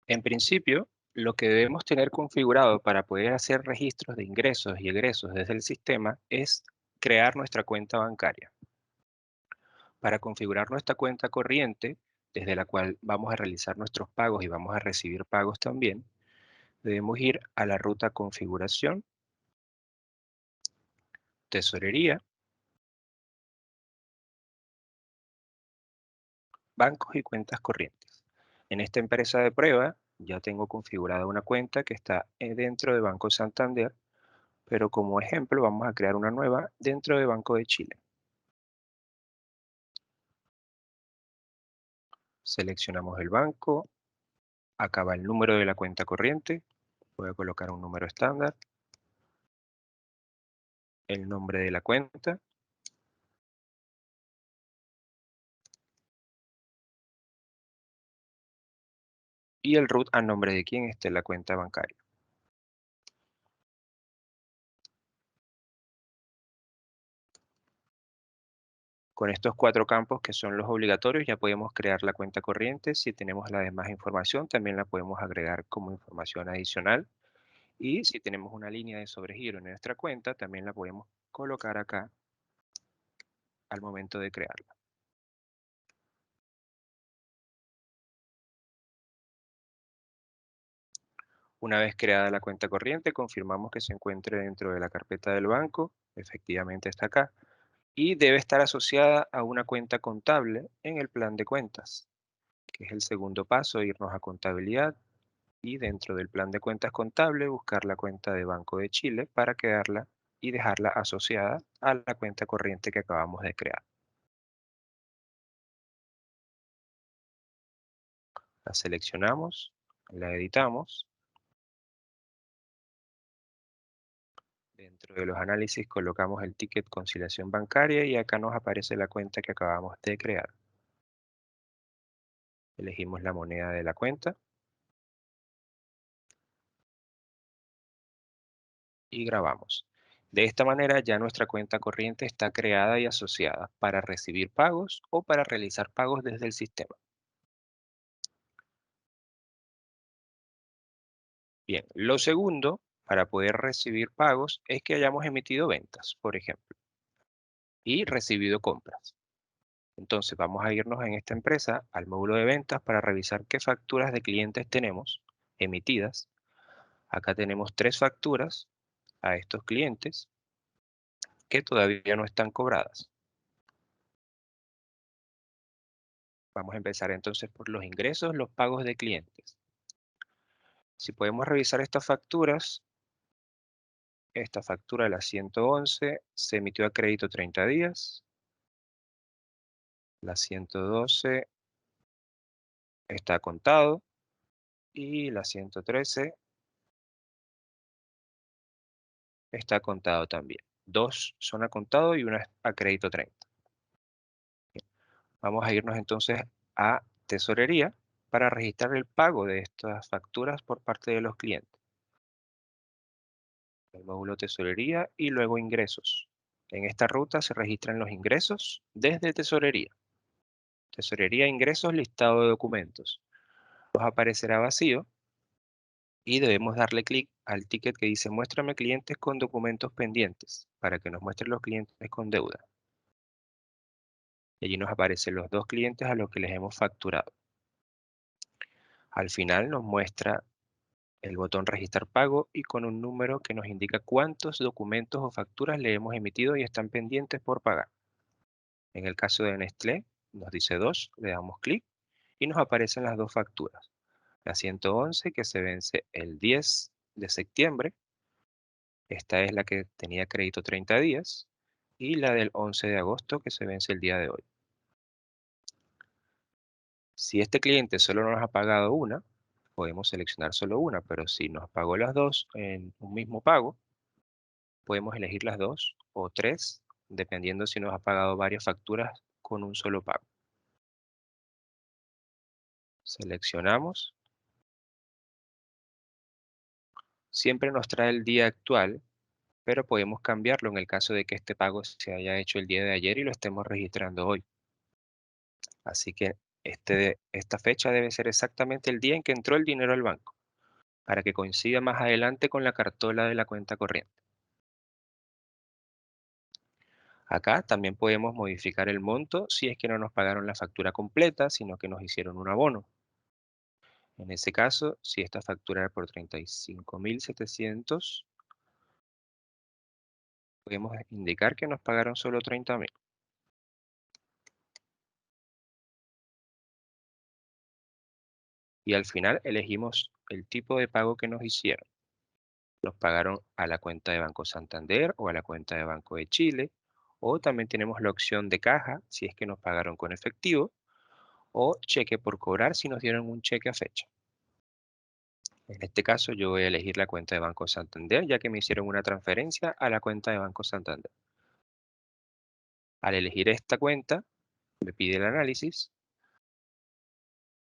En principio, lo que debemos tener configurado para poder hacer registros de ingresos y egresos desde el sistema es crear nuestra cuenta bancaria. Para configurar nuestra cuenta corriente, desde la cual vamos a realizar nuestros pagos y vamos a recibir pagos también, debemos ir a la ruta Configuración, Tesorería, Bancos y Cuentas Corrientes. En esta empresa de prueba ya tengo configurada una cuenta que está dentro de Banco Santander, pero como ejemplo vamos a crear una nueva dentro de Banco de Chile. Seleccionamos el banco, acá va el número de la cuenta corriente, voy a colocar un número estándar, el nombre de la cuenta y el root a nombre de quien esté la cuenta bancaria. Con estos 4 campos que son los obligatorios ya podemos crear la cuenta corriente. Si tenemos la demás información también la podemos agregar como información adicional. Y si tenemos una línea de sobregiro en nuestra cuenta también la podemos colocar acá al momento de crearla. Una vez creada la cuenta corriente, confirmamos que se encuentre dentro de la carpeta del banco, efectivamente está acá, y debe estar asociada a una cuenta contable en el plan de cuentas, que es el segundo paso, irnos a contabilidad y dentro del plan de cuentas contable buscar la cuenta de Banco de Chile para crearla y dejarla asociada a la cuenta corriente que acabamos de crear. La seleccionamos, la editamos. Dentro de los análisis colocamos el ticket conciliación bancaria y acá nos aparece la cuenta que acabamos de crear. Elegimos la moneda de la cuenta y grabamos. De esta manera ya nuestra cuenta corriente está creada y asociada para recibir pagos o para realizar pagos desde el sistema. Bien, lo segundo para poder recibir pagos es que hayamos emitido ventas, por ejemplo, y recibido compras. Entonces vamos a irnos en esta empresa al módulo de ventas para revisar qué facturas de clientes tenemos emitidas. Acá tenemos 3 facturas a estos clientes que todavía no están cobradas. Vamos a empezar entonces por los ingresos, los pagos de clientes. Si podemos revisar estas facturas, esta factura, la 111, se emitió a crédito 30 días. La 112 está contado y la 113 está contado también. 2 son a contado y una a crédito 30. Vamos a irnos entonces a tesorería para registrar el pago de estas facturas por parte de los clientes. El módulo tesorería y luego ingresos. En esta ruta se registran los ingresos desde tesorería. Tesorería, ingresos, listado de documentos. Nos aparecerá vacío y debemos darle clic al ticket que dice muéstrame clientes con documentos pendientes para que nos muestre los clientes con deuda. Y allí nos aparecen los 2 clientes a los que les hemos facturado. Al final nos muestra el botón registrar pago y con un número que nos indica cuántos documentos o facturas le hemos emitido y están pendientes por pagar. En el caso de Nestlé nos dice 2, le damos clic y nos aparecen las 2 facturas. La 111 que se vence el 10 de septiembre, esta es la que tenía crédito 30 días, y la del 11 de agosto que se vence el día de hoy. Si este cliente solo nos ha pagado una, podemos seleccionar solo una, pero si nos pagó las 2 en un mismo pago, podemos elegir las 2 o 3, dependiendo si nos ha pagado varias facturas con un solo pago. Seleccionamos. Siempre nos trae el día actual, pero podemos cambiarlo en el caso de que este pago se haya hecho el día de ayer y lo estemos registrando hoy. Así que Esta fecha debe ser exactamente el día en que entró el dinero al banco, para que coincida más adelante con la cartola de la cuenta corriente. Acá también podemos modificar el monto si es que no nos pagaron la factura completa, sino que nos hicieron un abono. En ese caso, si esta factura era por 35.700, podemos indicar que nos pagaron solo 30.000. Y al final elegimos el tipo de pago que nos hicieron. Nos pagaron a la cuenta de Banco Santander o a la cuenta de Banco de Chile. O también tenemos la opción de caja si es que nos pagaron con efectivo. O cheque por cobrar si nos dieron un cheque a fecha. En este caso yo voy a elegir la cuenta de Banco Santander ya que me hicieron una transferencia a la cuenta de Banco Santander. Al elegir esta cuenta, me pide el análisis.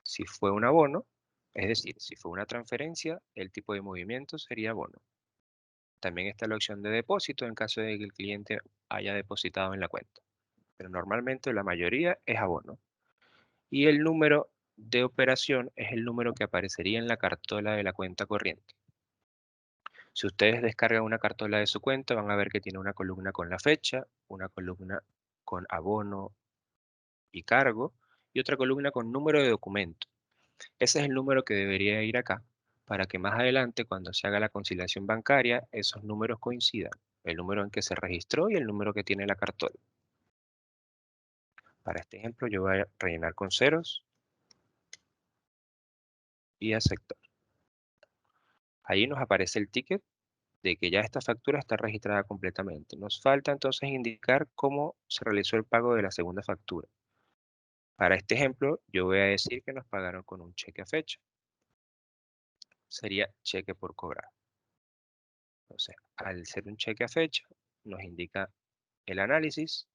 Si fue un abono, es decir, si fue una transferencia, el tipo de movimiento sería abono. También está la opción de depósito en caso de que el cliente haya depositado en la cuenta, pero normalmente la mayoría es abono. Y el número de operación es el número que aparecería en la cartola de la cuenta corriente. Si ustedes descargan una cartola de su cuenta, van a ver que tiene una columna con la fecha, una columna con abono y cargo, y otra columna con número de documento. Ese es el número que debería ir acá, para que más adelante, cuando se haga la conciliación bancaria, esos números coincidan, el número en que se registró y el número que tiene la cartola. Para este ejemplo, yo voy a rellenar con ceros y aceptar. Ahí nos aparece el ticket de que ya esta factura está registrada completamente. Nos falta entonces indicar cómo se realizó el pago de la segunda factura. Para este ejemplo, yo voy a decir que nos pagaron con un cheque a fecha. Sería cheque por cobrar. Entonces, al ser un cheque a fecha, nos indica el análisis,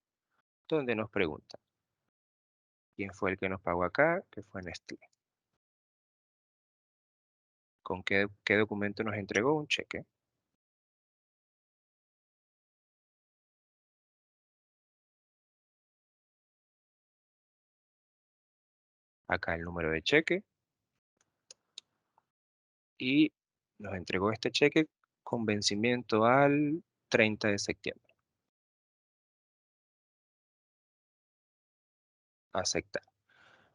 donde nos pregunta quién fue el que nos pagó acá, que fue Nestlé. ¿Con qué documento nos entregó un cheque? Acá el número de cheque y nos entregó este cheque con vencimiento al 30 de septiembre. Aceptar.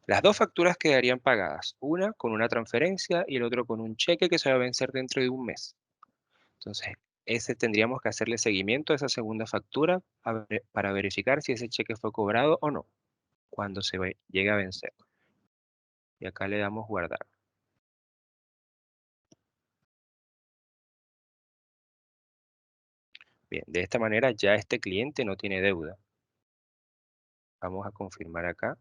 Las dos facturas quedarían pagadas, una con una transferencia y el otro con un cheque que se va a vencer dentro de un mes. Entonces, ese tendríamos que hacerle seguimiento a esa segunda factura para verificar si ese cheque fue cobrado o no, cuando llegue a vencer. Y acá le damos guardar. Bien, de esta manera ya este cliente no tiene deuda. Vamos a confirmar acá.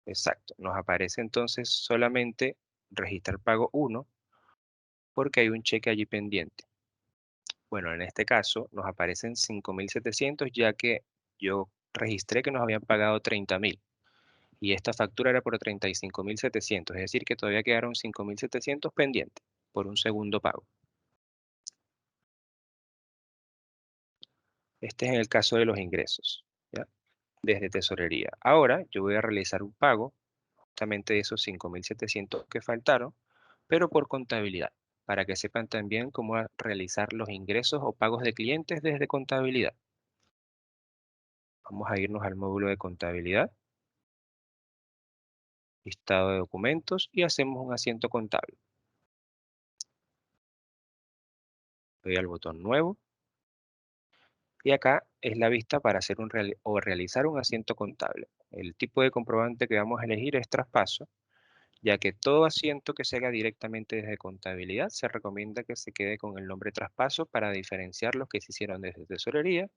Exacto. Nos aparece entonces solamente registrar pago 1 porque hay un cheque allí pendiente. Bueno, en este caso nos aparecen 5.700 ya que yo registré que nos habían pagado 30.000 y esta factura era por 35.700, es decir que todavía quedaron 5.700 pendientes por un segundo pago. Este es en el caso de los ingresos, ¿ya? Desde tesorería. Ahora yo voy a realizar un pago justamente de esos 5.700 que faltaron, pero por contabilidad, para que sepan también cómo realizar los ingresos o pagos de clientes desde contabilidad. Vamos a irnos al módulo de contabilidad, listado de documentos y hacemos un asiento contable. Doy al botón nuevo y acá es la vista para hacer o realizar un asiento contable. El tipo de comprobante que vamos a elegir es traspaso, ya que todo asiento que se haga directamente desde contabilidad se recomienda que se quede con el nombre traspaso para diferenciar los que se hicieron desde tesorería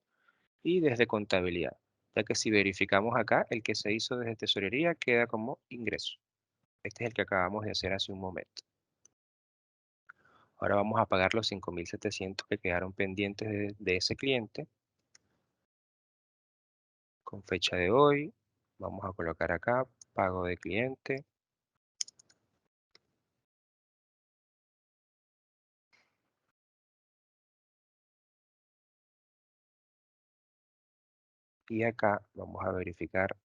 y desde contabilidad, ya que si verificamos acá, el que se hizo desde tesorería queda como ingreso. Este es el que acabamos de hacer hace un momento. Ahora vamos a pagar los 5.700 que quedaron pendientes de ese cliente con fecha de hoy. Vamos a colocar acá pago de cliente. y acá vamos a verificar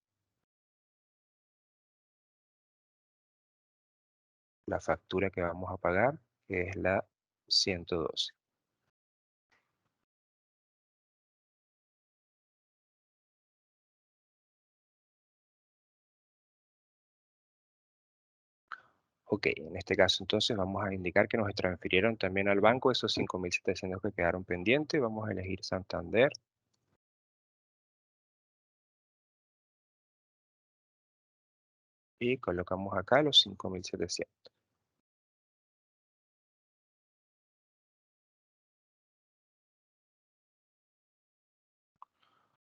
la factura que vamos a pagar, que es la 112. Ok, en este caso entonces vamos a indicar que nos transfirieron también al banco esos 5.700 que quedaron pendientes. Vamos a elegir Santander y colocamos acá los 5.700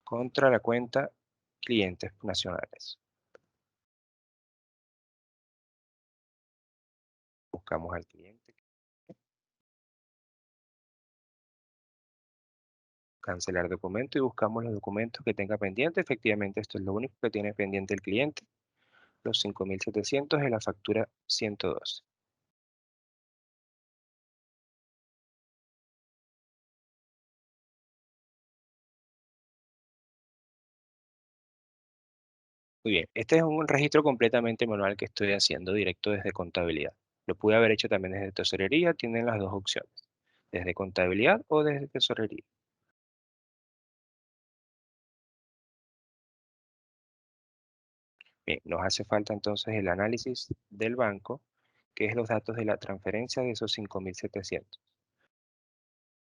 contra la cuenta clientes nacionales. Buscamos al cliente, cancelar documento y buscamos los documentos que tenga pendiente. Efectivamente, esto es lo único que tiene pendiente el cliente, los 5.700 de la factura 112. Muy bien, este es un registro completamente manual que estoy haciendo directo desde contabilidad. Lo pude haber hecho también desde tesorería, tienen las dos opciones, desde contabilidad o desde tesorería. Bien, nos hace falta entonces el análisis del banco, que es los datos de la transferencia de esos 5.700.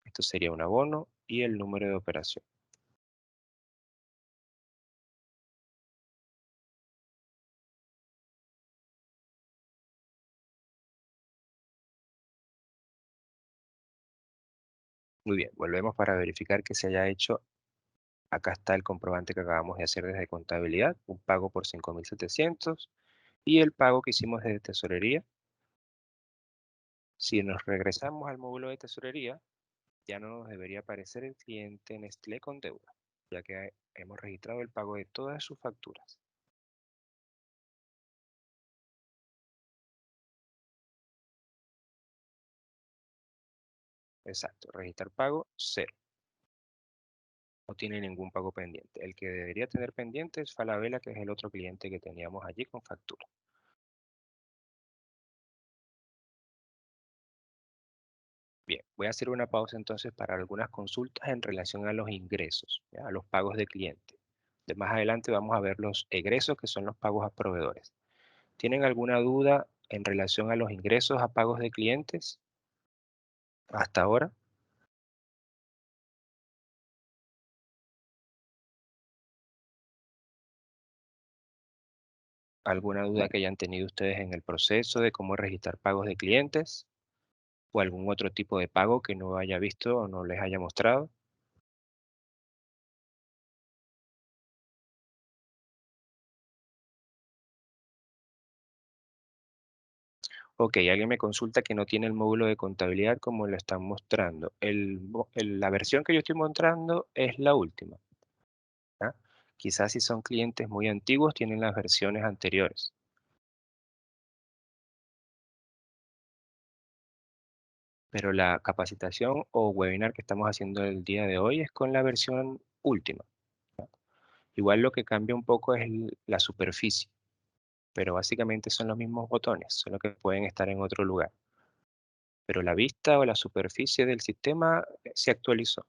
Esto sería un abono y el número de operación. Muy bien, volvemos para verificar que se haya hecho. Acá está el comprobante que acabamos de hacer desde contabilidad, un pago por 5.700 y el pago que hicimos desde tesorería. Si nos regresamos al módulo de tesorería, ya no nos debería aparecer el cliente Nestlé con deuda, ya que hemos registrado el pago de todas sus facturas. Exacto, registrar pago, cero. No tiene ningún pago pendiente. El que debería tener pendiente es Falabella, que es el otro cliente que teníamos allí con factura. Bien, voy a hacer una pausa entonces para algunas consultas en relación a los ingresos, ¿ya? A los pagos de cliente. De más adelante vamos a ver los egresos, que son los pagos a proveedores. ¿Tienen alguna duda en relación a los ingresos a pagos de clientes hasta ahora? ¿Alguna duda que hayan tenido ustedes en el proceso de cómo registrar pagos de clientes? ¿O algún otro tipo de pago que no haya visto o no les haya mostrado? Ok, alguien me consulta que no tiene el módulo de contabilidad como lo están mostrando. La versión que yo estoy mostrando es la última, ¿ya? Quizás si son clientes muy antiguos tienen las versiones anteriores, pero la capacitación o webinar que estamos haciendo el día de hoy es con la versión última. Igual lo que cambia un poco es la superficie, pero básicamente son los mismos botones, solo que pueden estar en otro lugar. Pero la vista o la superficie del sistema se actualizó.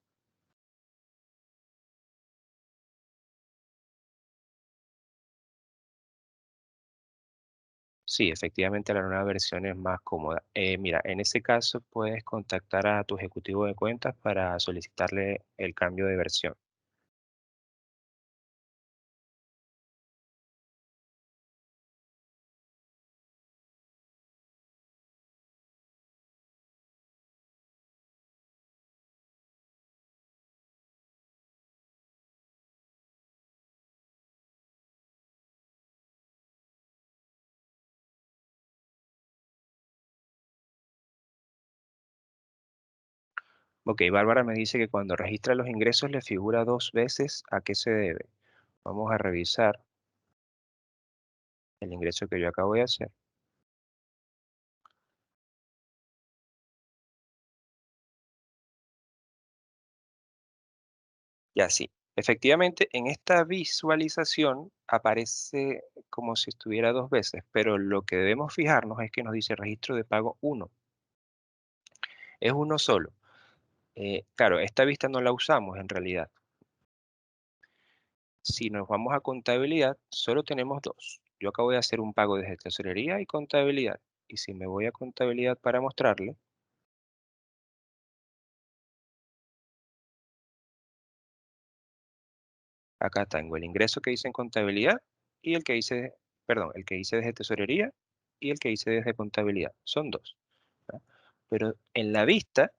Sí, efectivamente la nueva versión es más cómoda. Mira, en ese caso puedes contactar a tu ejecutivo de cuentas para solicitarle el cambio de versión. Ok, Bárbara me dice que cuando registra los ingresos le figura dos veces a qué se debe. Vamos a revisar el ingreso que yo acabo de hacer. Ya sí. Efectivamente, en esta visualización aparece como si estuviera dos veces, pero lo que debemos fijarnos es que nos dice registro de pago uno. Es uno solo. Claro, esta vista no la usamos en realidad. Si nos vamos a contabilidad, solo tenemos dos. Yo acabo de hacer un pago desde tesorería y contabilidad. Y si me voy a contabilidad para mostrarle, acá tengo el ingreso que hice en contabilidad y el que hice, perdón, el que hice desde tesorería y el que hice desde contabilidad. Son dos, ¿verdad? Pero en la vista,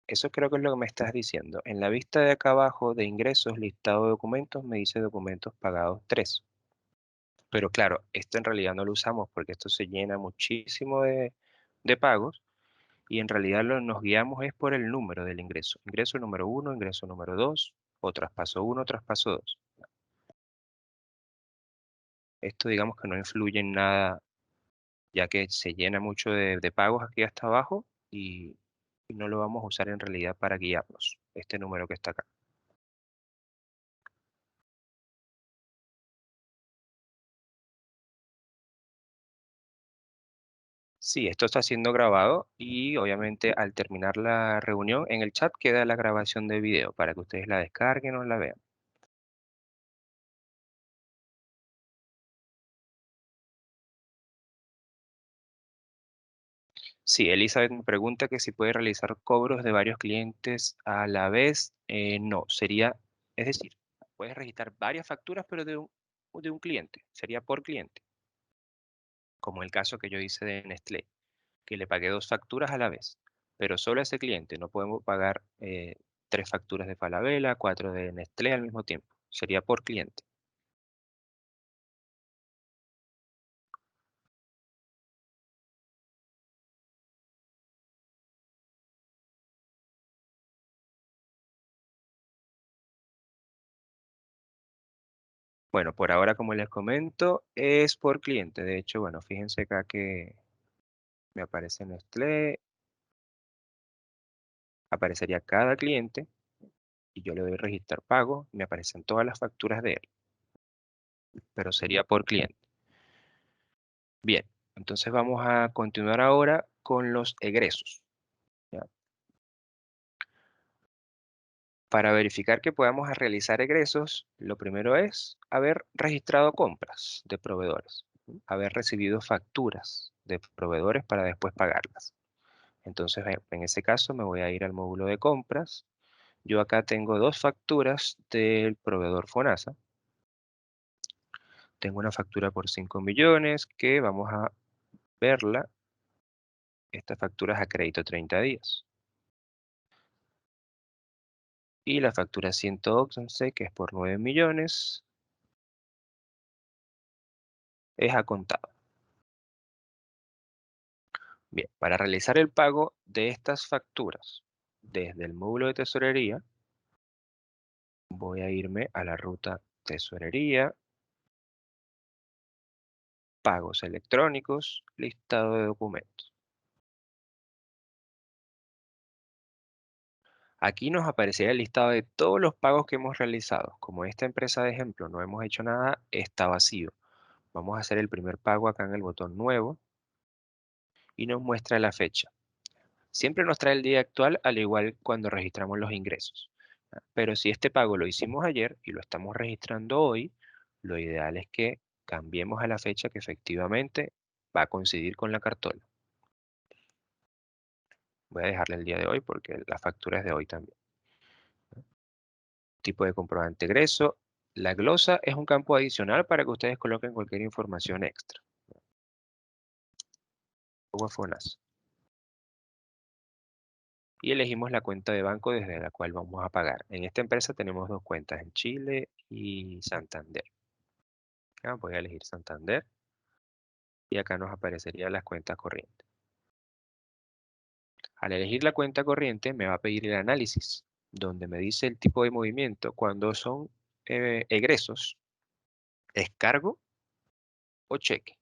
eso creo que es lo que me estás diciendo. En la vista de acá abajo de ingresos, listado de documentos, me dice documentos pagados 3. Pero claro, esto en realidad no lo usamos porque esto se llena muchísimo de pagos y en realidad nos guiamos es por el número del ingreso. Ingreso número uno, ingreso número 2 o traspaso uno, traspaso 2. Esto digamos que no influye en nada, ya que se llena mucho de pagos aquí hasta abajo y no lo vamos a usar en realidad para guiarnos, este número que está acá. Sí, esto está siendo grabado y obviamente al terminar la reunión en el chat queda la grabación de video para que ustedes la descarguen o la vean. Sí, Elizabeth me pregunta que si puede realizar cobros de varios clientes a la vez. No, sería, es decir, puedes registrar varias facturas, pero de un cliente, sería por cliente, como el caso que yo hice de Nestlé, que le pagué dos facturas a la vez, pero solo a ese cliente, no podemos pagar tres facturas de Falabella, cuatro de Nestlé al mismo tiempo, sería por cliente. Bueno, por ahora, como les comento, es por cliente. De hecho, bueno, fíjense acá que me aparece Nestlé, aparecería cada cliente y yo le doy registrar pago, me aparecen todas las facturas de él, pero sería por cliente. Bien, entonces vamos a continuar ahora con los egresos, ¿ya? Para verificar que podamos realizar egresos, lo primero es haber registrado compras de proveedores, haber recibido facturas de proveedores para después pagarlas. Entonces, en ese caso me voy a ir al módulo de compras. Yo acá tengo dos facturas del proveedor FONASA. Tengo una factura por 5 millones que vamos a verla. Esta factura es a crédito 30 días. Y la factura 111, que es por 9 millones, es a contado. Bien, para realizar el pago de estas facturas desde el módulo de tesorería, voy a irme a la ruta tesorería, pagos electrónicos, listado de documentos. Aquí nos aparecería el listado de todos los pagos que hemos realizado. Como esta empresa de ejemplo no hemos hecho nada, está vacío. Vamos a hacer el primer pago acá en el botón nuevo y nos muestra la fecha. Siempre nos trae el día actual, al igual cuando registramos los ingresos. Pero si este pago lo hicimos ayer y lo estamos registrando hoy, lo ideal es que cambiemos a la fecha que efectivamente va a coincidir con la cartola. Voy a dejarle el día de hoy porque la factura es de hoy también. Tipo de comprobante de egreso. La glosa es un campo adicional para que ustedes coloquen cualquier información extra. Como FONAS. Y elegimos la cuenta de banco desde la cual vamos a pagar. En esta empresa tenemos dos cuentas, en Chile y Santander. Voy a elegir Santander y acá nos aparecerían las cuentas corrientes. Al elegir la cuenta corriente me va a pedir el análisis, donde me dice el tipo de movimiento cuando son egresos, es cargo o cheque,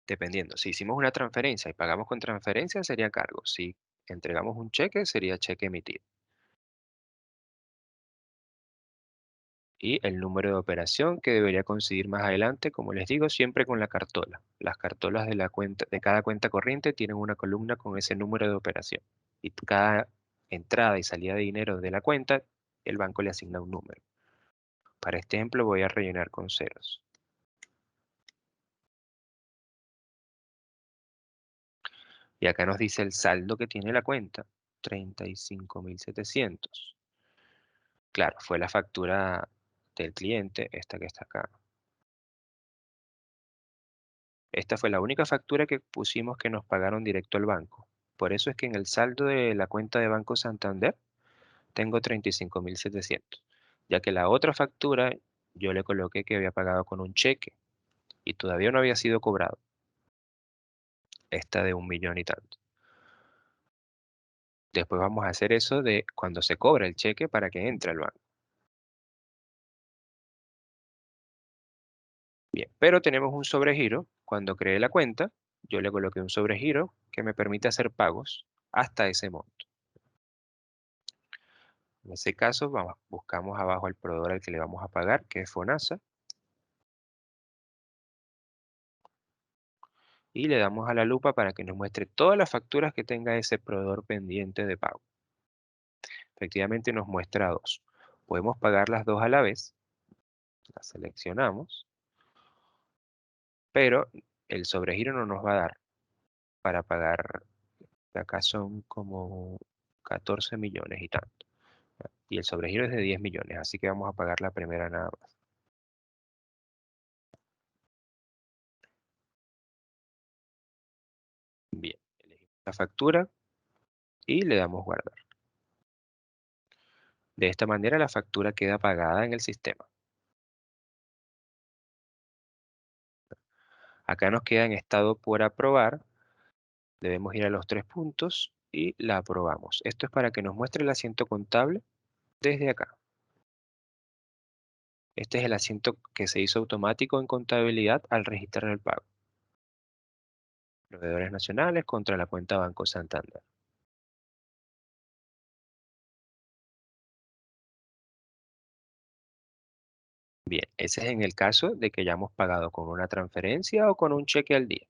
dependiendo. Si hicimos una transferencia y pagamos con transferencia sería cargo. Si entregamos un cheque, sería cheque emitido. Y el número de operación que debería coincidir más adelante, como les digo, siempre con la cartola. Las cartolas de la cuenta, de cada cuenta corriente tienen una columna con ese número de operación. Y cada entrada y salida de dinero de la cuenta, el banco le asigna un número. Para este ejemplo voy a rellenar con ceros. Y acá nos dice el saldo que tiene la cuenta, 35.700. Claro, fue la factura del cliente, esta que está acá. Esta fue la única factura que pusimos que nos pagaron directo al banco. Por eso es que en el saldo de la cuenta de Banco Santander tengo 35.700, ya que la otra factura yo le coloqué que había pagado con un cheque y todavía no había sido cobrado. Esta de 1.000.000 y tanto. Después vamos a hacer eso de cuando se cobra el cheque para que entre al banco. Bien, pero tenemos un sobregiro. Cuando creé la cuenta, yo le coloqué un sobregiro que me permite hacer pagos hasta ese monto. En ese caso, buscamos abajo el proveedor al que le vamos a pagar, que es FONASA, y le damos a la lupa para que nos muestre todas las facturas que tenga ese proveedor pendiente de pago. Efectivamente nos muestra dos. Podemos pagar las dos a la vez, las seleccionamos, pero el sobregiro no nos va a dar para pagar, acá son como 14 millones y tanto. Y el sobregiro es de 10 millones, así que vamos a pagar la primera nada más. Bien, elegimos la factura y le damos guardar. De esta manera la factura queda pagada en el sistema. Acá nos queda en estado por aprobar. Debemos ir a los tres puntos y la aprobamos. Esto es para que nos muestre el asiento contable desde acá. Este es el asiento que se hizo automático en contabilidad al registrar el pago. Proveedores nacionales contra la cuenta Banco Santander. Bien, ese es en el caso de que hayamos pagado con una transferencia o con un cheque al día.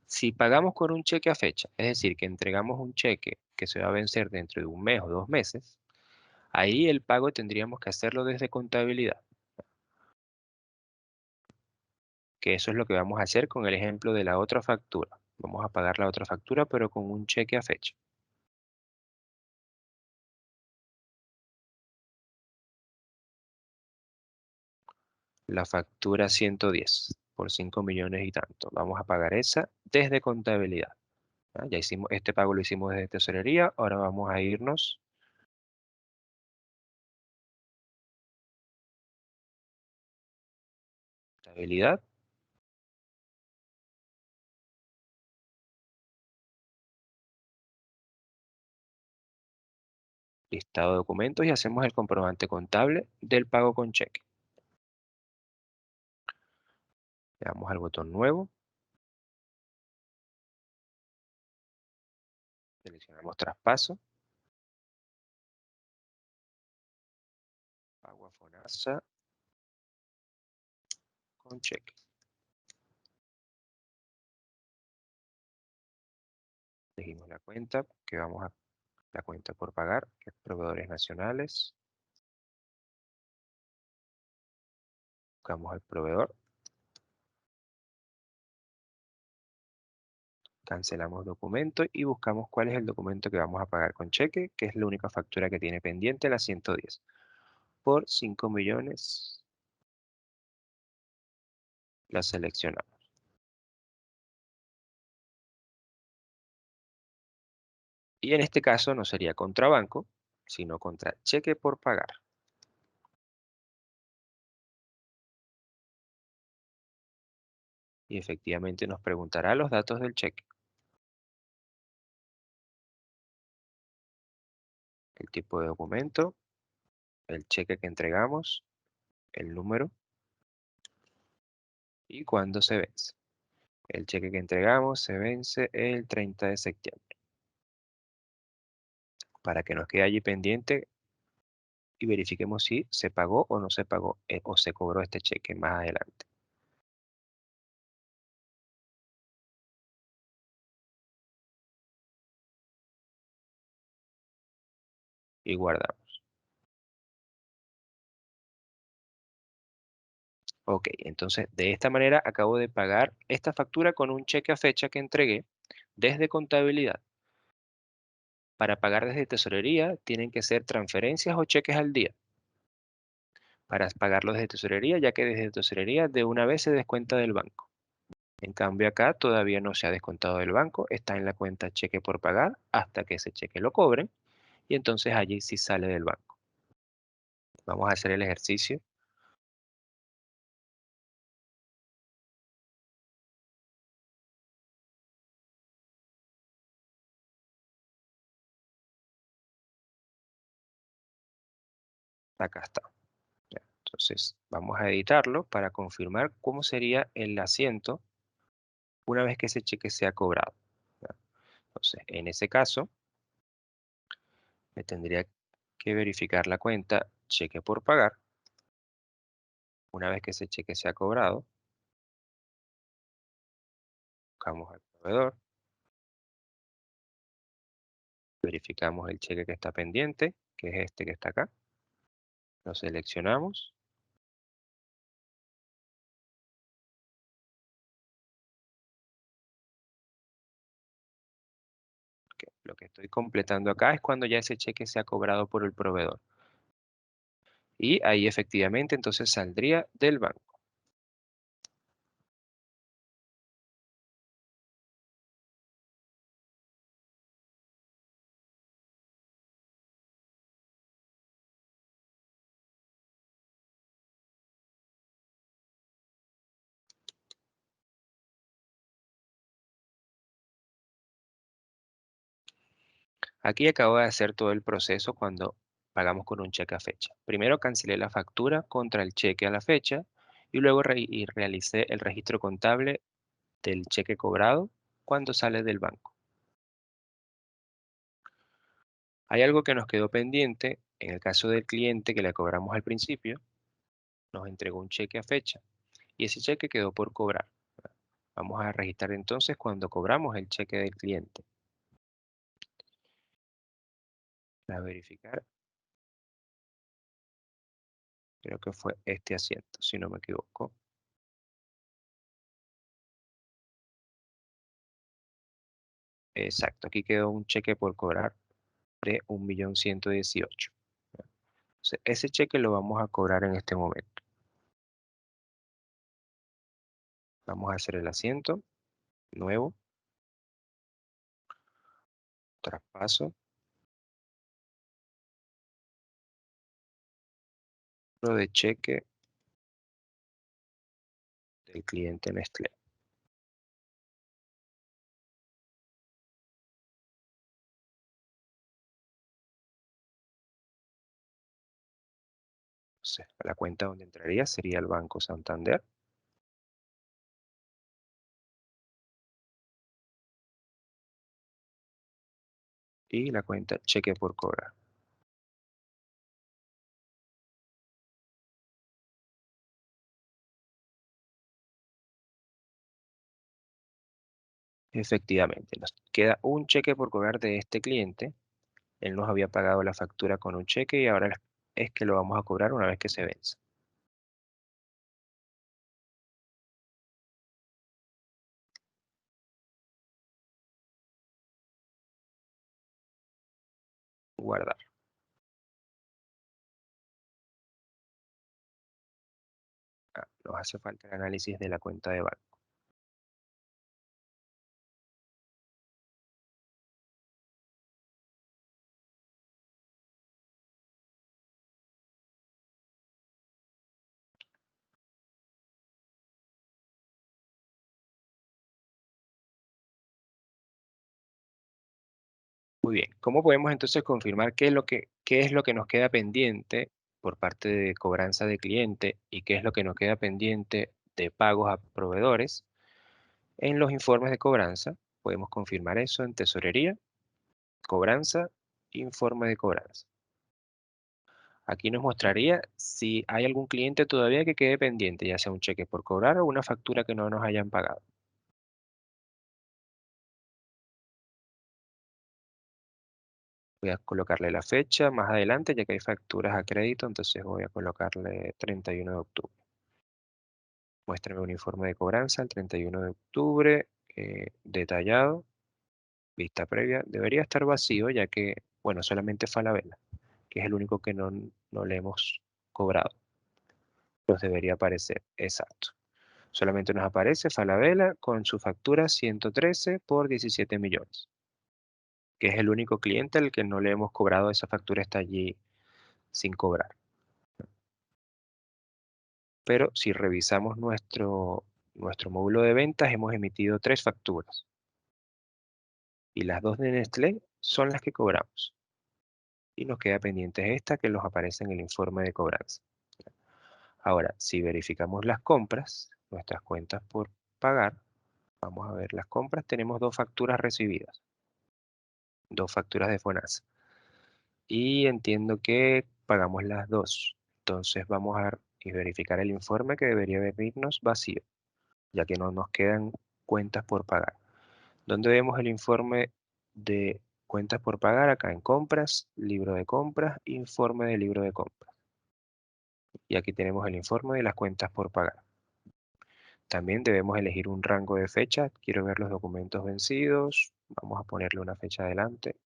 Si pagamos con un cheque a fecha, es decir, que entregamos un cheque que se va a vencer dentro de un mes o 2 meses, ahí el pago tendríamos que hacerlo desde contabilidad, que eso es lo que vamos a hacer con el ejemplo de la otra factura. Vamos a pagar la otra factura, pero con un cheque a fecha. La factura 110 por 5 millones y tanto. Vamos a pagar esa desde contabilidad. ¿Ya? Ya hicimos, este pago lo hicimos desde tesorería, ahora vamos a irnos a contabilidad, listado de documentos y hacemos el comprobante contable del pago con cheque. Le damos al botón nuevo, seleccionamos traspaso, pago a FONASA con cheque. Elegimos la cuenta que vamos a la cuenta por pagar, que es proveedores nacionales. Buscamos al proveedor, cancelamos documento y buscamos cuál es el documento que vamos a pagar con cheque, que es la única factura que tiene pendiente, la 110. Por 5 millones la seleccionamos. Y en este caso no sería contra banco, sino contra cheque por pagar. Y efectivamente nos preguntará los datos del cheque, el tipo de documento, el cheque que entregamos, el número y cuándo se vence. El cheque que entregamos se vence el 30 de septiembre. para que nos quede allí pendiente y verifiquemos si se pagó o no se pagó o se cobró este cheque más adelante. Y guardamos. Ok, entonces de esta manera acabo de pagar esta factura con un cheque a fecha que entregué desde contabilidad. Para pagar desde tesorería tienen que ser transferencias o cheques al día. Para pagarlo desde tesorería, ya que desde tesorería de una vez se descuenta del banco. En cambio acá todavía no se ha descontado del banco, está en la cuenta cheque por pagar hasta que ese cheque lo cobren y entonces allí sí sale del banco. Vamos a hacer el ejercicio. Acá está. Ya. Entonces vamos a editarlo para confirmar cómo sería el asiento una vez que ese cheque sea cobrado. ¿Ya? Entonces, en ese caso, me tendría que verificar la cuenta cheque por pagar. Una vez que ese cheque sea cobrado, buscamos al proveedor, verificamos el cheque que está pendiente, que es este que está acá. Lo seleccionamos. Lo que estoy completando acá es cuando ya ese cheque sea cobrado por el proveedor. Y ahí efectivamente entonces saldría del banco. Aquí acabo de hacer todo el proceso cuando pagamos con un cheque a fecha. Primero cancelé la factura contra el cheque a la fecha y luego realicé el registro contable del cheque cobrado cuando sale del banco. Hay algo que nos quedó pendiente en el caso del cliente que le cobramos al principio, nos entregó un cheque a fecha y ese cheque quedó por cobrar. Vamos a registrar entonces cuando cobramos el cheque del cliente. Para verificar, creo que fue este asiento, si no me equivoco. Exacto, aquí quedó un cheque por cobrar de 1.118.000. Entonces, ese cheque lo vamos a cobrar en este momento. Vamos a hacer el asiento nuevo, traspaso, lo de cheque del cliente Nestlé. Entonces, la cuenta donde entraría sería el Banco Santander y la cuenta cheque por cobrar. Efectivamente, nos queda un cheque por cobrar de este cliente. Él nos había pagado la factura con un cheque y ahora es que lo vamos a cobrar una vez que se vence. Guardar. Nos hace falta el análisis de la cuenta de banco. Muy bien. ¿Cómo podemos entonces confirmar qué es lo que nos queda pendiente por parte de cobranza de cliente y qué es lo que nos queda pendiente de pagos a proveedores? En los informes de cobranza podemos confirmar eso en tesorería, cobranza informe de cobranza. Aquí nos mostraría si hay algún cliente todavía que quede pendiente, ya sea un cheque por cobrar o una factura que no nos hayan pagado. Voy a colocarle la fecha más adelante, ya que hay facturas a crédito, entonces voy a colocarle 31 de octubre. Muéstrame un informe de cobranza el 31 de octubre, detallado, vista previa. Debería estar vacío, ya que, bueno, solamente Falabella, que es el único que no le hemos cobrado. Nos debería aparecer, exacto. Solamente nos aparece Falabella con su factura 113 por 17 millones, que es el único cliente al que no le hemos cobrado. Esa factura está allí sin cobrar. Pero si revisamos nuestro módulo de ventas, hemos emitido 3 facturas y las 2 de Nestlé son las que cobramos. Y nos queda pendiente esta que nos aparece en el informe de cobranza. Ahora, si verificamos las compras, nuestras cuentas por pagar, vamos a ver las compras, tenemos 2 facturas recibidas, 2 facturas de FONASA. Y entiendo que pagamos las 2. Entonces vamos a verificar el informe, que debería venirnos vacío, ya que no nos quedan cuentas por pagar. ¿Dónde vemos el informe de cuentas por pagar? Acá en compras, libro de compras, informe de libro de compras. Y aquí tenemos el informe de las cuentas por pagar. También debemos elegir un rango de fecha. Quiero ver los documentos vencidos. Vamos a ponerle una fecha adelante,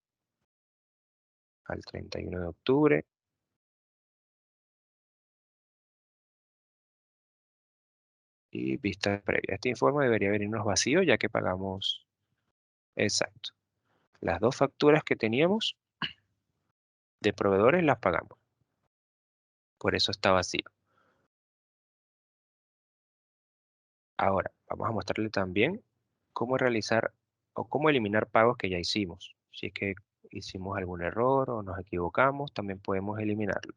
al 31 de octubre. Y vista previa. Este informe debería venirnos vacío, ya que pagamos, exacto, las 2 facturas que teníamos de proveedores las pagamos. Por eso está vacío. Ahora, vamos a mostrarle también cómo realizar o cómo eliminar pagos que ya hicimos. Si es que hicimos algún error o nos equivocamos, también podemos eliminarlo.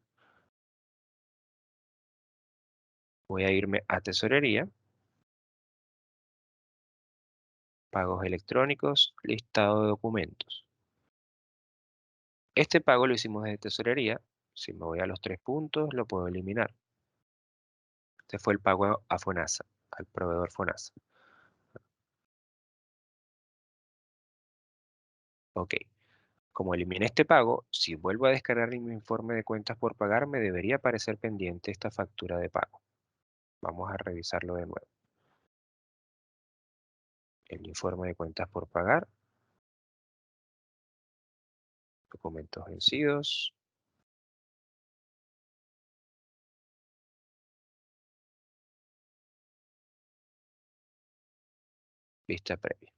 Voy a irme a tesorería, pagos electrónicos, listado de documentos. Este pago lo hicimos desde tesorería. Si me voy a los 3 puntos, lo puedo eliminar. Este fue el pago a FONASA, al proveedor FONASA. Ok, como eliminé este pago, si vuelvo a descargar mi informe de cuentas por pagar, me debería aparecer pendiente esta factura de pago. Vamos a revisarlo de nuevo. El informe de cuentas por pagar, documentos vencidos, vista previa.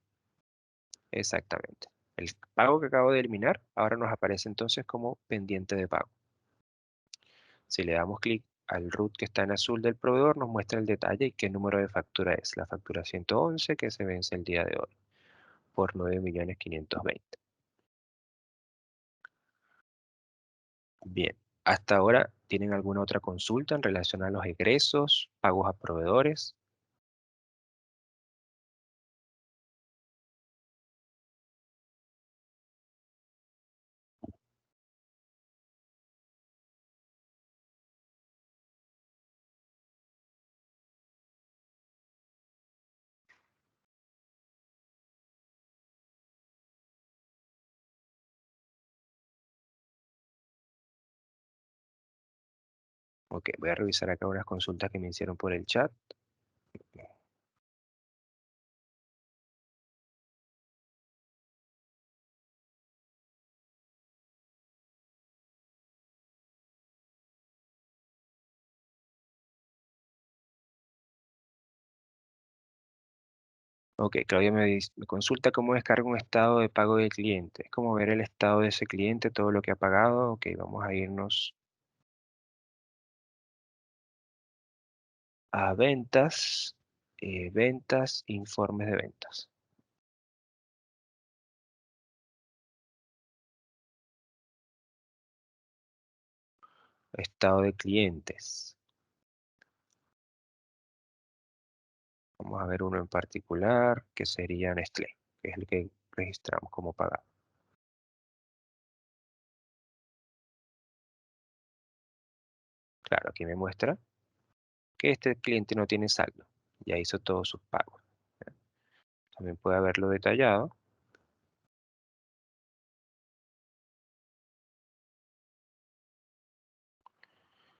Exactamente. El pago que acabo de eliminar ahora nos aparece entonces como pendiente de pago. Si le damos clic al root que está en azul del proveedor, nos muestra el detalle y qué número de factura es. La factura 111, que se vence el día de hoy por 9.520.000. Bien, hasta ahora, ¿tienen alguna otra consulta en relación a los egresos, pagos a proveedores? Ok, voy a revisar acá unas consultas que me hicieron por el chat. Ok, Claudia me consulta cómo descarga un estado de pago del cliente. Es como ver el estado de ese cliente, todo lo que ha pagado. Ok, vamos a irnos a ventas, ventas, informes de ventas. Estado de clientes. Vamos a ver uno en particular, que sería Nestlé, que es el que registramos como pagado. Claro, aquí me muestra que este cliente no tiene saldo, ya hizo todos sus pagos. También puede haberlo detallado.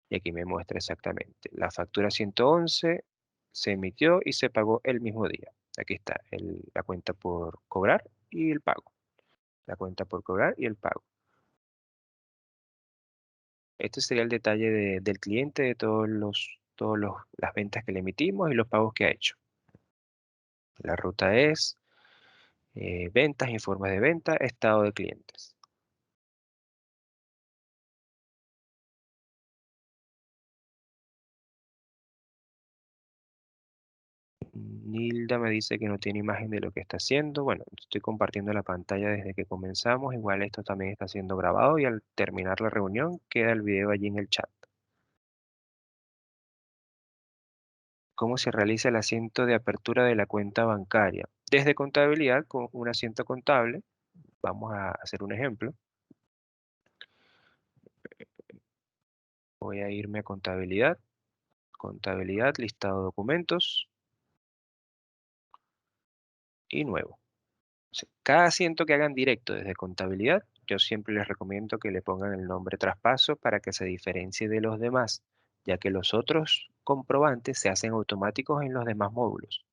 Y aquí me muestra exactamente. La factura 111 se emitió y se pagó el mismo día. Aquí está la cuenta por cobrar y el pago. La cuenta por cobrar y el pago. Este sería el detalle del cliente, de las ventas que le emitimos y los pagos que ha hecho. La ruta es ventas, informes de venta, estado de clientes. Nilda me dice que no tiene imagen de lo que está haciendo. Bueno, estoy compartiendo la pantalla desde que comenzamos. Igual esto también está siendo grabado y al terminar la reunión queda el video allí en el chat. ¿Cómo se realiza el asiento de apertura de la cuenta bancaria? Desde contabilidad con un asiento contable. Vamos a hacer un ejemplo. Voy a irme a contabilidad. Contabilidad, listado de documentos y nuevo. Cada asiento que hagan directo desde contabilidad, yo siempre les recomiendo que le pongan el nombre traspaso para que se diferencie de los demás, ya que los otros comprobantes se hacen automáticos en los demás módulos.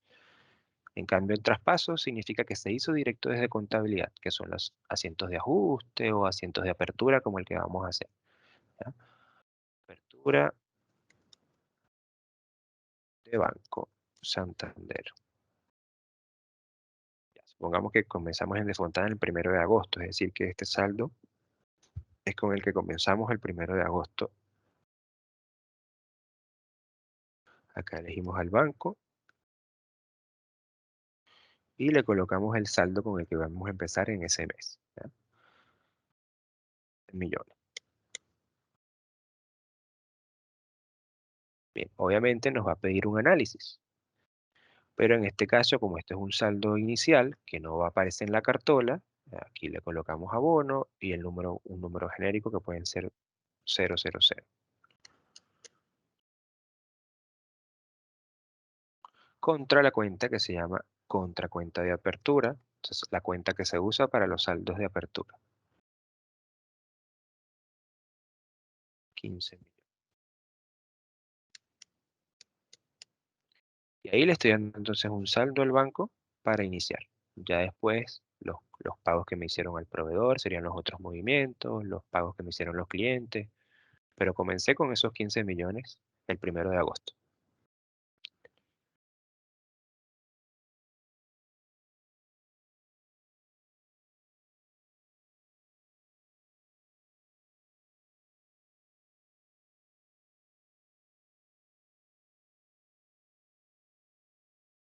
En cambio, el traspaso significa que se hizo directo desde contabilidad, que son los asientos de ajuste o asientos de apertura como el que vamos a hacer. ¿Ya? Apertura de Banco Santander. Ya, supongamos que comenzamos en Defontana el 1 de agosto, es decir, que este saldo es con el que comenzamos el 1 de agosto. Acá elegimos al banco y le colocamos el saldo con el que vamos a empezar en ese mes, ¿ya? En millones. Bien, obviamente nos va a pedir un análisis, pero en este caso, como este es un saldo inicial que no va a aparecer en la cartola, aquí le colocamos abono y un número genérico que pueden ser 000. Contra la cuenta que se llama contracuenta de apertura, entonces la cuenta que se usa para los saldos de apertura, 15. Y ahí le estoy dando entonces un saldo al banco para iniciar. Ya después los pagos que me hicieron al proveedor serían los otros movimientos, los pagos que me hicieron los clientes, pero comencé con esos 15 millones el 1 de agosto.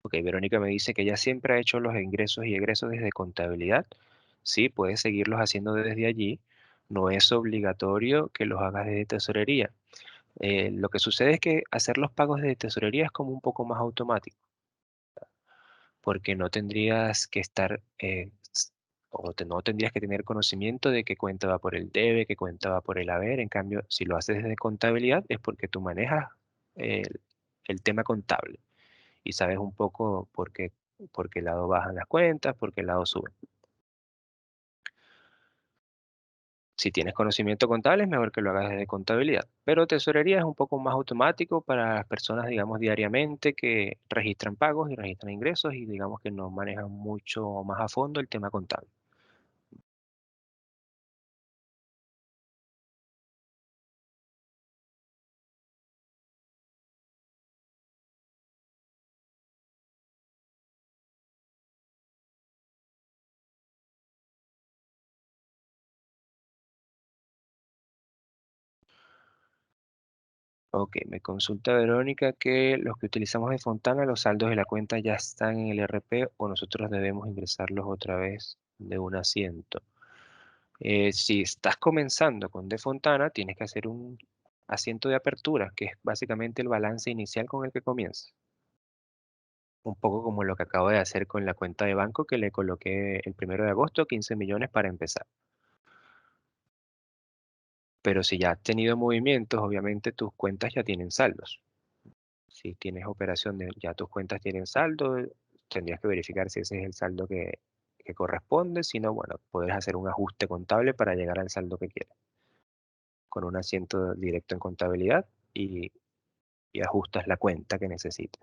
Ok, Verónica me dice que ella siempre ha hecho los ingresos y egresos desde contabilidad. Sí, puedes seguirlos haciendo desde allí. No es obligatorio que los hagas desde tesorería. Lo que sucede es que hacer los pagos desde tesorería es como un poco más automático, porque no tendrías que estar, no tendrías que tener conocimiento de qué cuenta va por el debe, qué cuenta va por el haber. En cambio, si lo haces desde contabilidad es porque tú manejas el, el tema contable y sabes un poco por qué lado bajan las cuentas, por qué lado suben. Si tienes conocimiento contable, es mejor que lo hagas desde contabilidad. Pero tesorería es un poco más automático para las personas, digamos, diariamente que registran pagos y registran ingresos y digamos que no manejan mucho más a fondo el tema contable. Ok, me consulta Verónica que los que utilizamos de Fontana, los saldos de la cuenta ya están en el RP o nosotros debemos ingresarlos otra vez de un asiento. Si estás comenzando con de Fontana, tienes que hacer un asiento de apertura, que es básicamente el balance inicial con el que comienzas. Un poco como lo que acabo de hacer con la cuenta de banco que le coloqué el 1 de agosto, 15 millones para empezar. Pero si ya has tenido movimientos, obviamente tus cuentas ya tienen saldos. Si tienes operación de ya tus cuentas tienen saldo, tendrías que verificar si ese es el saldo que corresponde. Si no, bueno, puedes hacer un ajuste contable para llegar al saldo que quieres, con un asiento directo en contabilidad y ajustas la cuenta que necesites.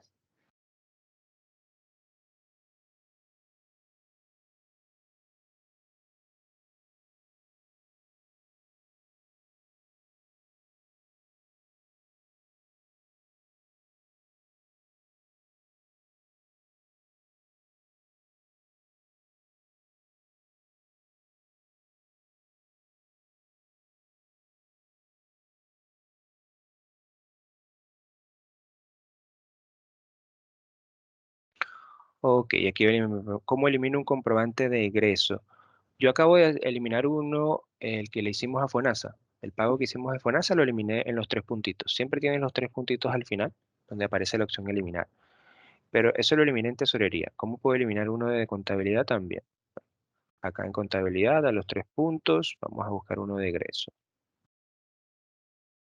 Ok, aquí ¿cómo elimino un comprobante de egreso? Yo acabo de eliminar uno, el que le hicimos a FONASA. El pago que hicimos a FONASA lo eliminé en los tres puntitos. Siempre tienen los tres puntitos al final, donde aparece la opción eliminar. Pero eso lo eliminé en tesorería. ¿Cómo puedo eliminar uno de contabilidad también? Acá en contabilidad, a los tres puntos, vamos a buscar uno de egreso,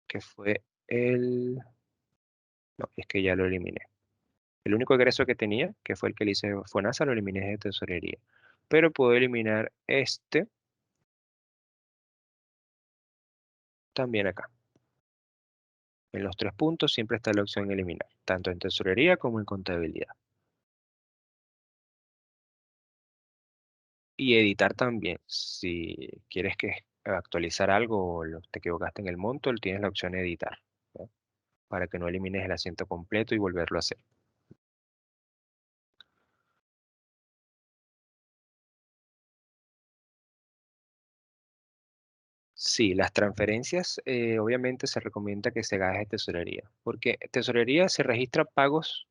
que fue el... No, es que ya lo eliminé. El único egreso que tenía, que fue el que le hice a FONASA, lo eliminé de tesorería. Pero puedo eliminar este también acá. En los tres puntos siempre está la opción eliminar, tanto en tesorería como en contabilidad. Y editar también. Si quieres que actualizar algo o te equivocaste en el monto, tienes la opción editar, ¿no? Para que no elimines el asiento completo y volverlo a hacer. Sí, las transferencias obviamente se recomienda que se haga de tesorería, porque tesorería se registra pagos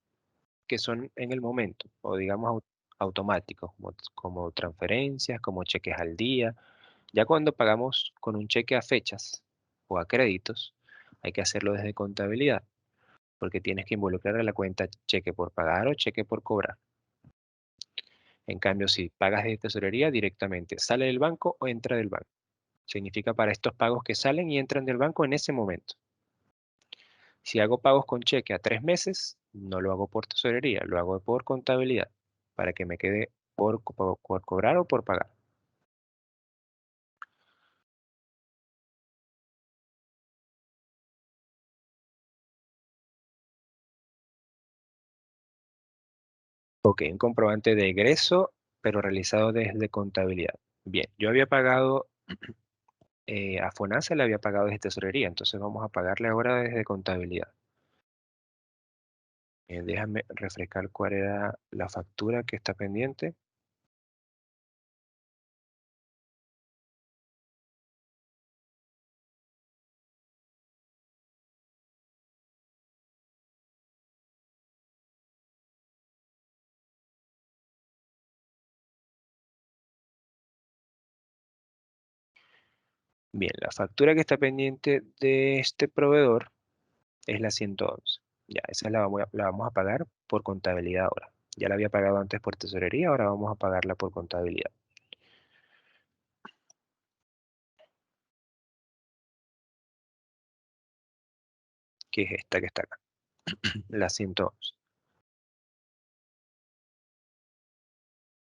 que son en el momento, o digamos automáticos, como transferencias, como cheques al día. Ya cuando pagamos con un cheque a fechas o a créditos, hay que hacerlo desde contabilidad, porque tienes que involucrar a la cuenta cheque por pagar o cheque por cobrar. En cambio, si pagas de tesorería directamente, sale del banco o entra del banco. Significa para estos pagos que salen y entran del banco en ese momento. Si hago pagos con cheque a 3 meses, no lo hago por tesorería, lo hago por contabilidad, para que me quede por cobrar o por pagar. Ok, un comprobante de egreso, pero realizado desde contabilidad. Bien, yo había pagado a FONASA, le había pagado desde tesorería, entonces vamos a pagarle ahora desde contabilidad. Déjame refrescar cuál era la factura que está pendiente. Bien, la factura que está pendiente de este proveedor es la 111. Ya, esa la vamos a pagar por contabilidad ahora. Ya la había pagado antes por tesorería, ahora vamos a pagarla por contabilidad, que es esta que está acá, la 111.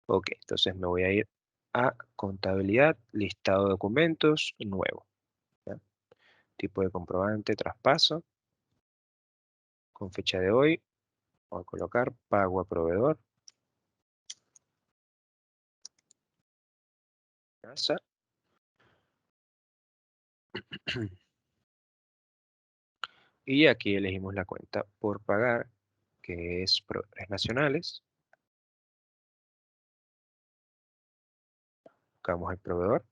Ok, entonces me voy a ir a contabilidad, listado de documentos, nuevo. ¿Ya? Tipo de comprobante, traspaso, con fecha de hoy. Voy a colocar pago a proveedor, casa, y aquí elegimos la cuenta por pagar, que es proveedores nacionales. Buscamos el proveedor,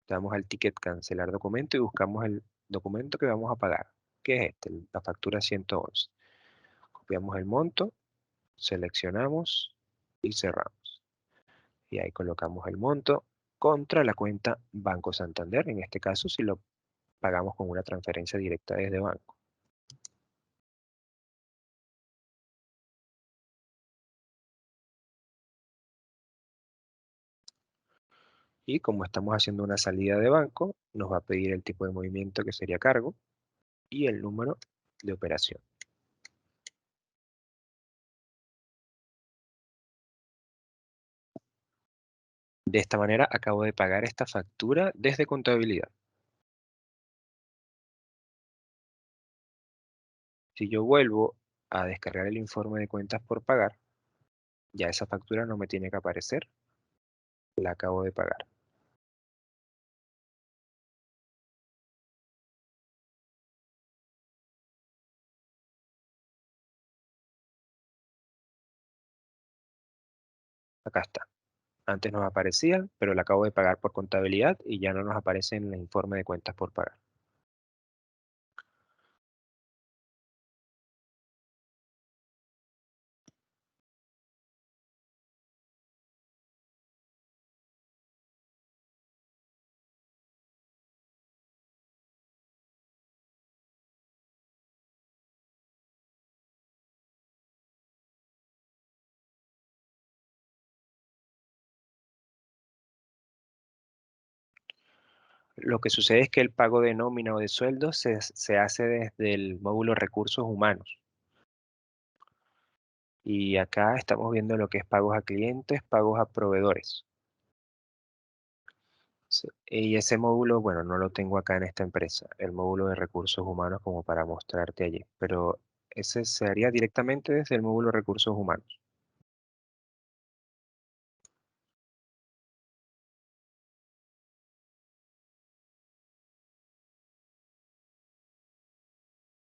damos al ticket cancelar documento y buscamos el documento que vamos a pagar, que es este, la factura 111. Copiamos el monto, seleccionamos y cerramos. Y ahí colocamos el monto contra la cuenta Banco Santander, en este caso si lo pagamos con una transferencia directa desde banco. Y como estamos haciendo una salida de banco, nos va a pedir el tipo de movimiento que sería cargo y el número de operación. De esta manera acabo de pagar esta factura desde contabilidad. Si yo vuelvo a descargar el informe de cuentas por pagar, ya esa factura no me tiene que aparecer, la acabo de pagar. Acá está. Antes nos aparecía, pero la acabo de pagar por contabilidad y ya no nos aparece en el informe de cuentas por pagar. Lo que sucede es que el pago de nómina o de sueldo se hace desde el módulo recursos humanos. Y acá estamos viendo lo que es pagos a clientes, pagos a proveedores. Sí, y ese módulo, bueno, no lo tengo acá en esta empresa, el módulo de recursos humanos como para mostrarte allí, pero ese se haría directamente desde el módulo de recursos humanos.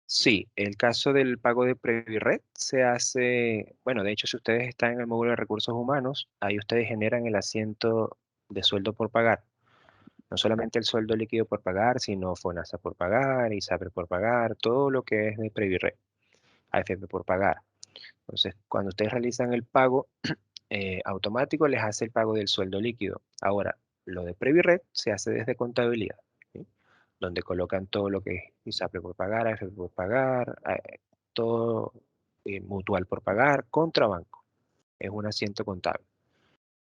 Sí, el caso del pago de Previred se hace, bueno, de hecho, si ustedes están en el módulo de recursos humanos, ahí ustedes generan el asiento de sueldo por pagar. No solamente el sueldo líquido por pagar, sino FONASA por pagar, ISAPRE por pagar, todo lo que es de Previred, AFP por pagar. Entonces, cuando ustedes realizan el pago automático, les hace el pago del sueldo líquido. Ahora, lo de Previred se hace desde contabilidad, ¿sí? Donde colocan todo lo que es ISAPRE por pagar, AFP por pagar, todo mutual por pagar, contrabanco. Es un asiento contable.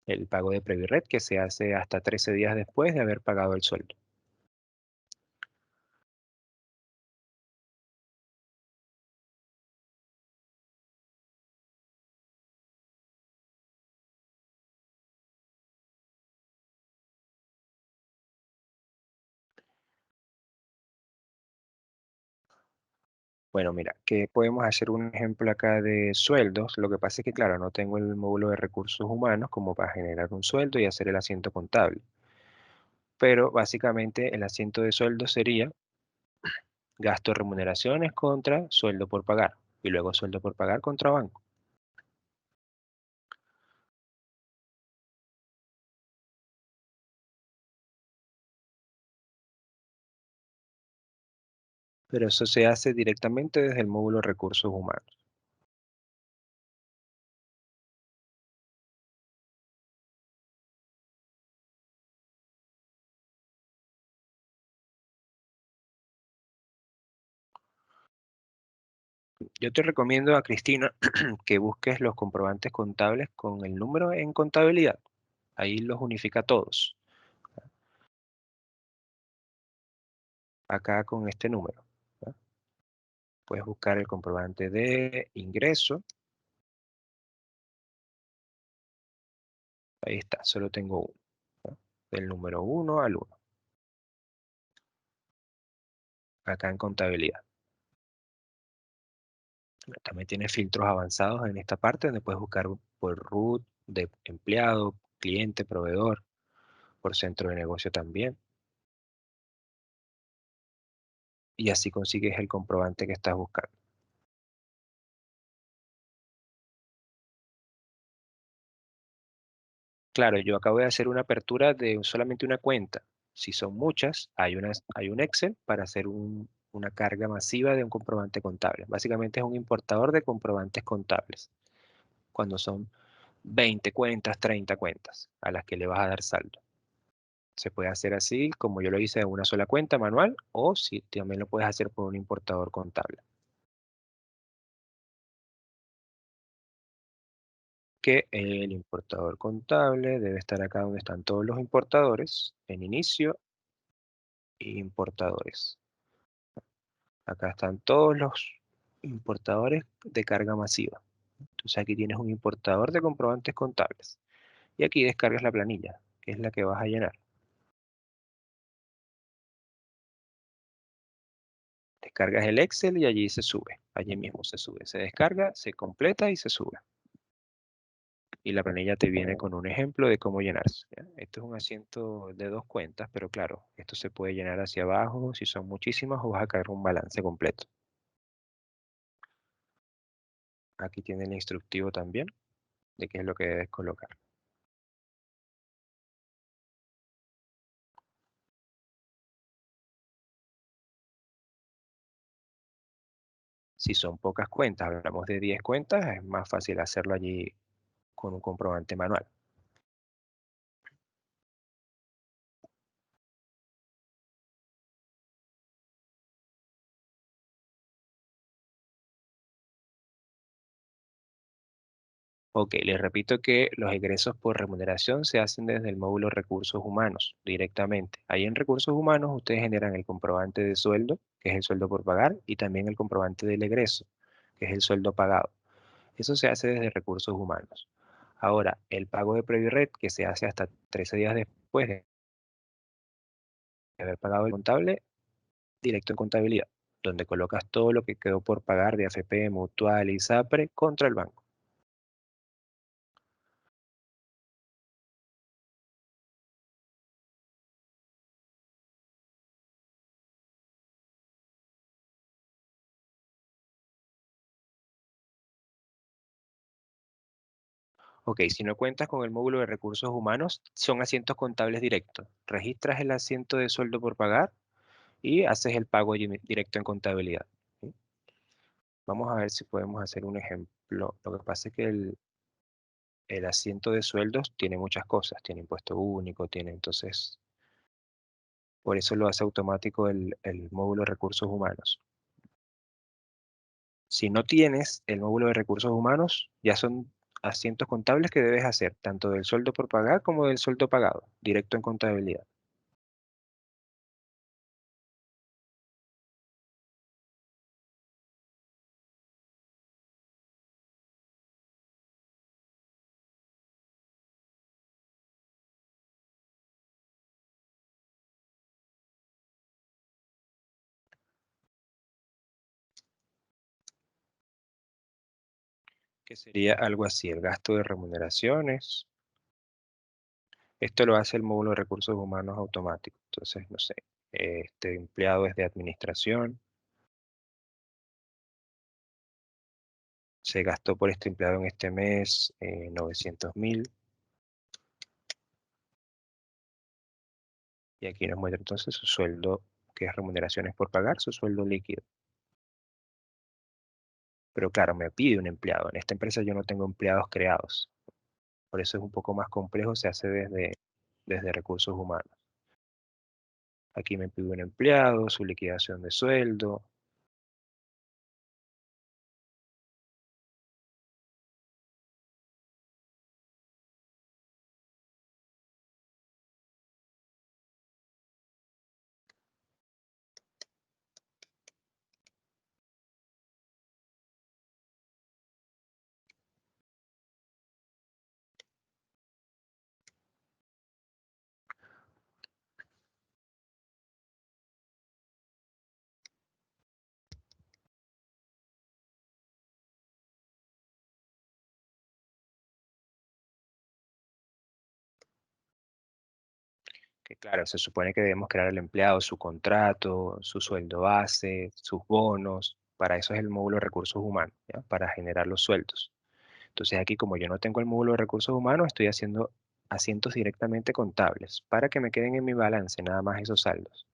El pago de Previred que se hace hasta 13 días después de haber pagado el sueldo. Bueno, mira, que podemos hacer un ejemplo acá de sueldos. Lo que pasa es que, claro, no tengo el módulo de recursos humanos como para generar un sueldo y hacer el asiento contable. Pero básicamente el asiento de sueldo sería gasto de remuneraciones contra sueldo por pagar y luego sueldo por pagar contra banco. Pero eso se hace directamente desde el módulo de recursos humanos. Yo te recomiendo a Cristina que busques los comprobantes contables con el número en contabilidad. Ahí los unifica todos. Acá con este número, ¿ya? Puedes buscar el comprobante de ingreso. Ahí está, solo tengo uno, ¿ya? Del número 1 al 1. Acá en contabilidad. También tiene filtros avanzados en esta parte donde puedes buscar por root de empleado, cliente, proveedor, por centro de negocio también. Y así consigues el comprobante que estás buscando. Claro, yo acabo de hacer una apertura de solamente una cuenta. Si son muchas, hay un Excel para hacer una carga masiva de un comprobante contable. Básicamente es un importador de comprobantes contables. Cuando son 20 cuentas, 30 cuentas a las que le vas a dar saldo. Se puede hacer así, como yo lo hice de una sola cuenta manual, o si también lo puedes hacer por un importador contable. que el importador contable debe estar acá donde están todos los importadores, en inicio, importadores. Acá están todos los importadores de carga masiva. Entonces aquí tienes un importador de comprobantes contables. Y aquí descargas la planilla, que es la que vas a llenar. Descargas el Excel y allí se sube. Allí mismo se sube. Se descarga, se completa y se sube. Y la planilla te viene con un ejemplo de cómo llenarse, ¿ya? Esto es un asiento de dos cuentas, pero claro, esto se puede llenar hacia abajo si son muchísimas o vas a caer un balance completo. Aquí tiene el instructivo también de qué es lo que debes colocar. Si son pocas cuentas, hablamos de 10 cuentas, es más fácil hacerlo allí con un comprobante manual. Ok, les repito que los ingresos por remuneración se hacen desde el módulo recursos humanos directamente. Ahí en recursos humanos ustedes generan el comprobante de sueldo, que es el sueldo por pagar, y también el comprobante del egreso, que es el sueldo pagado. Eso se hace desde recursos humanos. Ahora, el pago de Previred, que se hace hasta 13 días después de haber pagado el contable, directo en contabilidad, donde colocas todo lo que quedó por pagar de AFP, Mutual y SAPRE contra el banco. Ok, si no cuentas con el módulo de recursos humanos, son asientos contables directos. Registras el asiento de sueldo por pagar y haces el pago directo en contabilidad. ¿Sí? Vamos a ver si podemos hacer un ejemplo. Lo que pasa es que el asiento de sueldos tiene muchas cosas. Tiene impuesto único, tiene entonces, por eso lo hace automático el módulo de recursos humanos. Si no tienes el módulo de recursos humanos, ya son asientos contables que debes hacer, tanto del sueldo por pagar como del sueldo pagado, directo en contabilidad. Que sería algo así, el gasto de remuneraciones. Esto lo hace el módulo de recursos humanos automático. Entonces, no sé, este empleado es de administración, se gastó por este empleado en este mes 900.000 y aquí nos muestra entonces su sueldo, que es remuneraciones por pagar, su sueldo líquido. Pero claro, me pide un empleado. En esta empresa yo no tengo empleados creados. Por eso es un poco más complejo, se hace desde recursos humanos. Aquí me pide un empleado, su liquidación de sueldo. Que claro, se supone que debemos crear al empleado su contrato, su sueldo base, sus bonos. Para eso es el módulo de recursos humanos, ¿ya? Para generar los sueldos. Entonces aquí como yo no tengo el módulo de recursos humanos, estoy haciendo asientos directamente contables para que me queden en mi balance nada más esos saldos.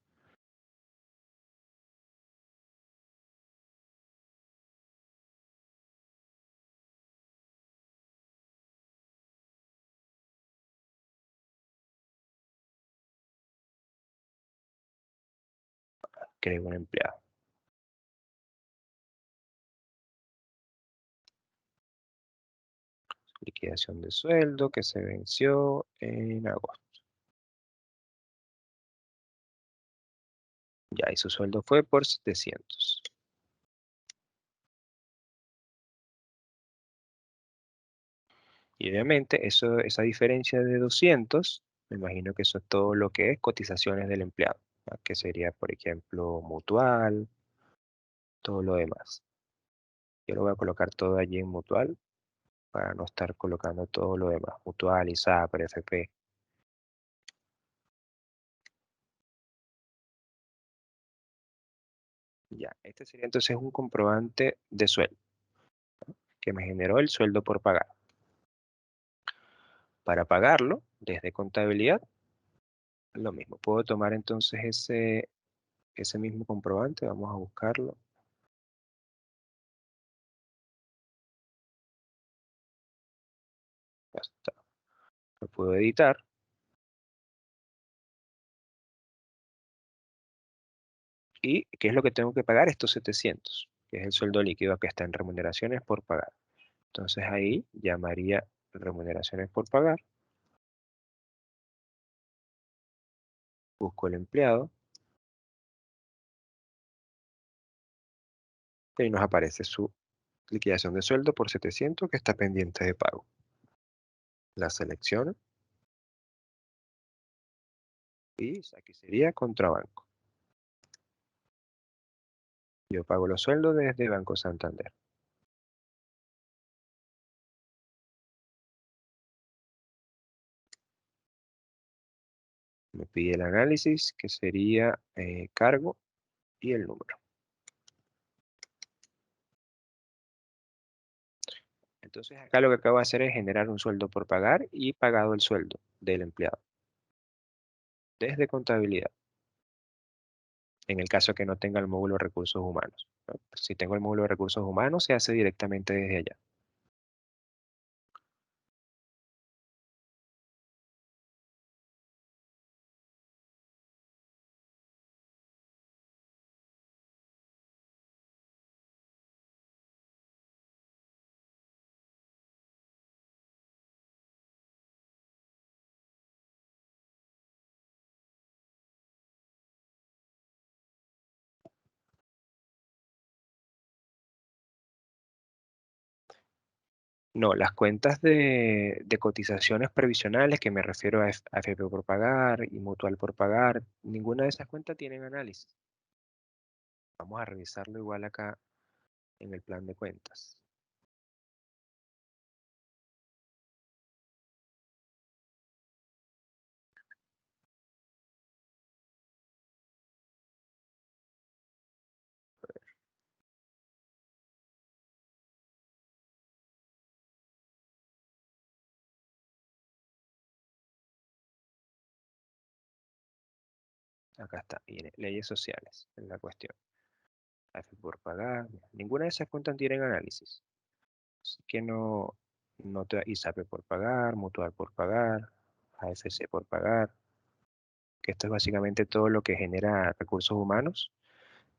Creo un empleado. Liquidación de sueldo que se venció en agosto. Ya, y su sueldo fue por 700. Y obviamente esa diferencia de 200, me imagino que eso es todo lo que es cotizaciones del empleado, ¿va? Que sería, por ejemplo, mutual, todo lo demás. Yo lo voy a colocar todo allí en mutual para no estar colocando todo lo demás, mutual, ISAP, FP. Ya, este sería entonces un comprobante de sueldo que me generó el sueldo por pagar. Para pagarlo, desde contabilidad, lo mismo. Puedo tomar entonces ese mismo comprobante, vamos a buscarlo. Ya está. Lo puedo editar. ¿Y qué es lo que tengo que pagar? Estos 700, que es el sueldo líquido que está en remuneraciones por pagar. Entonces ahí llamaría remuneraciones por pagar, busco el empleado, y ahí nos aparece su liquidación de sueldo por 700 que está pendiente de pago. La selecciono y aquí sería contrabanco. Yo pago los sueldos desde Banco Santander. Me pide el análisis, que sería cargo y el número. Entonces acá lo que acabo de hacer es generar un sueldo por pagar y pagado el sueldo del empleado desde contabilidad, en el caso que no tenga el módulo de recursos humanos, ¿no? Si tengo el módulo de recursos humanos, se hace directamente desde allá. No, las cuentas de cotizaciones previsionales, que me refiero a AFP por pagar y mutual por pagar, ninguna de esas cuentas tienen análisis. Vamos a revisarlo igual acá en el plan de cuentas. Acá está, viene leyes sociales, en la cuestión. AFP por pagar, ninguna de esas cuentas tienen análisis. Así que no te ISAPRE por pagar, mutual por pagar, AFC por pagar, que esto es básicamente todo lo que genera recursos humanos,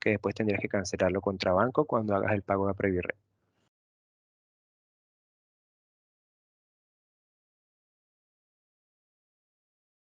que después tendrías que cancelarlo contra banco cuando hagas el pago de Previrre.